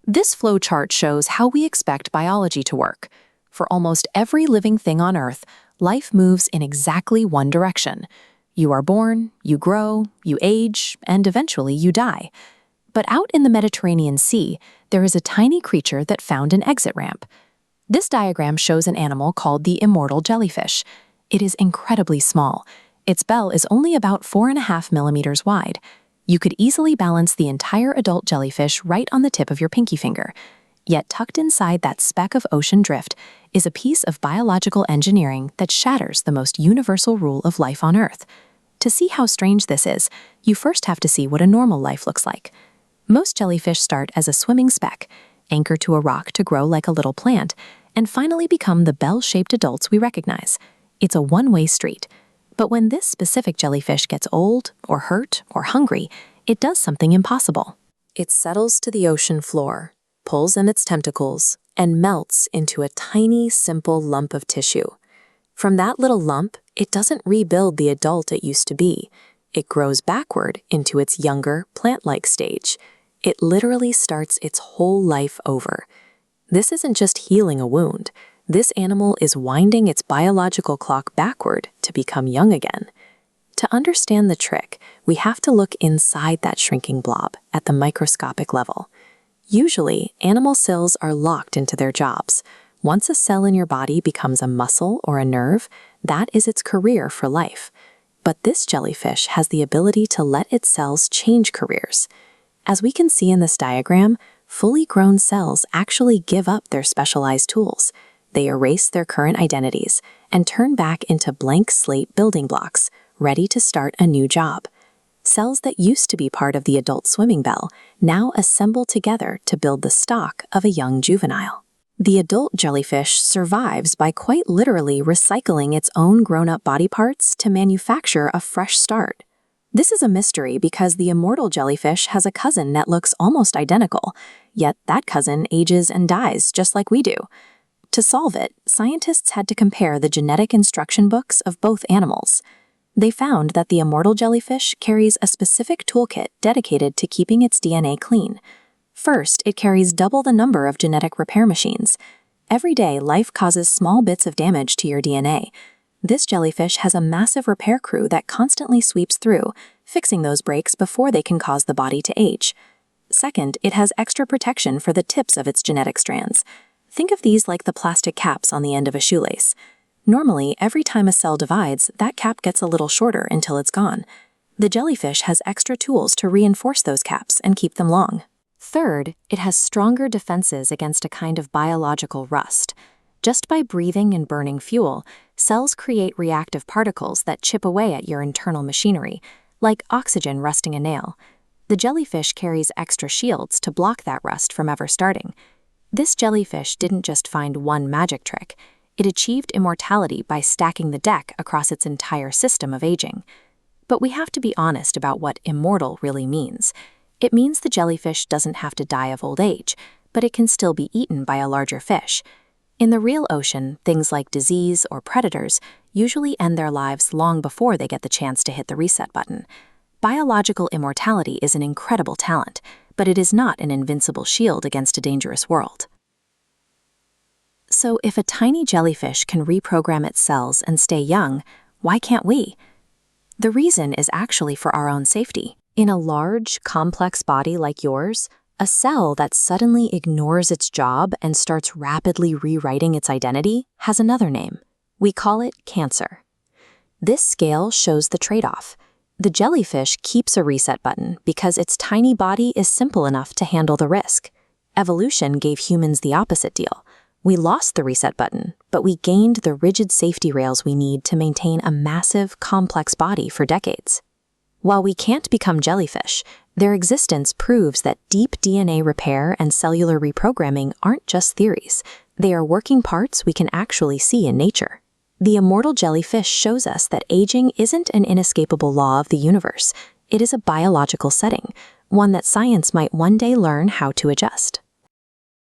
This flowchart shows how we expect biology to work. For almost every living thing on Earth, life moves in exactly one direction. You are born, you grow, you age, and eventually you die. But out in the Mediterranean Sea, there is a tiny creature that found an exit ramp. This diagram shows an animal called the immortal jellyfish. It is incredibly small. Its bell is only about 4.5 millimeters wide. You could easily balance the entire adult jellyfish right on the tip of your pinky finger. Yet tucked inside that speck of ocean drift is a piece of biological engineering that shatters the most universal rule of life on Earth. To see how strange this is, you first have to see what a normal life looks like. Most jellyfish start as a swimming speck, anchor to a rock to grow like a little plant, and finally become the bell-shaped adults we recognize. It's a one-way street. But when this specific jellyfish gets old, or hurt, or hungry, it does something impossible. It settles to the ocean floor, pulls in its tentacles, and melts into a tiny, simple lump of tissue. From that little lump, it doesn't rebuild the adult it used to be. It grows backward into its younger, plant-like stage. It literally starts its whole life over. This isn't just healing a wound. This animal is winding its biological clock backward to become young again. To understand the trick, we have to look inside that shrinking blob at the microscopic level. Usually, animal cells are locked into their jobs. Once a cell in your body becomes a muscle or a nerve, that is its career for life. But this jellyfish has the ability to let its cells change careers. As we can see in this diagram, fully grown cells actually give up their specialized tools. They erase their current identities and turn back into blank slate building blocks, ready to start a new job. Cells that used to be part of the adult swimming bell now assemble together to build the stock of a young juvenile. The adult jellyfish survives by quite literally recycling its own grown-up body parts to manufacture a fresh start. This is a mystery because the immortal jellyfish has a cousin that looks almost identical, yet that cousin ages and dies just like we do. To solve it, scientists had to compare the genetic instruction books of both animals. They found that the immortal jellyfish carries a specific toolkit dedicated to keeping its DNA clean. First, it carries double the number of genetic repair machines. Every day, life causes small bits of damage to your DNA. This jellyfish has a massive repair crew that constantly sweeps through, fixing those breaks before they can cause the body to age. Second, it has extra protection for the tips of its genetic strands. Think of these like the plastic caps on the end of a shoelace. Normally, every time a cell divides, that cap gets a little shorter until it's gone. The jellyfish has extra tools to reinforce those caps and keep them long. Third, it has stronger defenses against a kind of biological rust. Just by breathing and burning fuel, cells create reactive particles that chip away at your internal machinery, like oxygen rusting a nail. The jellyfish carries extra shields to block that rust from ever starting. This jellyfish didn't just find one magic trick. It achieved immortality by stacking the deck across its entire system of aging. But we have to be honest about what immortal really means. It means the jellyfish doesn't have to die of old age, but it can still be eaten by a larger fish. In the real ocean, things like disease or predators usually end their lives long before they get the chance to hit the reset button. Biological immortality is an incredible talent, but it is not an invincible shield against a dangerous world. So if a tiny jellyfish can reprogram its cells and stay young, why can't we? The reason is actually for our own safety. In a large, complex body like yours, a cell that suddenly ignores its job and starts rapidly rewriting its identity has another name. We call it cancer. This scale shows the trade-off. The jellyfish keeps a reset button because its tiny body is simple enough to handle the risk. Evolution gave humans the opposite deal. We lost the reset button, but we gained the rigid safety rails we need to maintain a massive, complex body for decades. While we can't become jellyfish, their existence proves that deep DNA repair and cellular reprogramming aren't just theories. They are working parts we can actually see in nature. The immortal jellyfish shows us that aging isn't an inescapable law of the universe. It is a biological setting, one that science might one day learn how to adjust.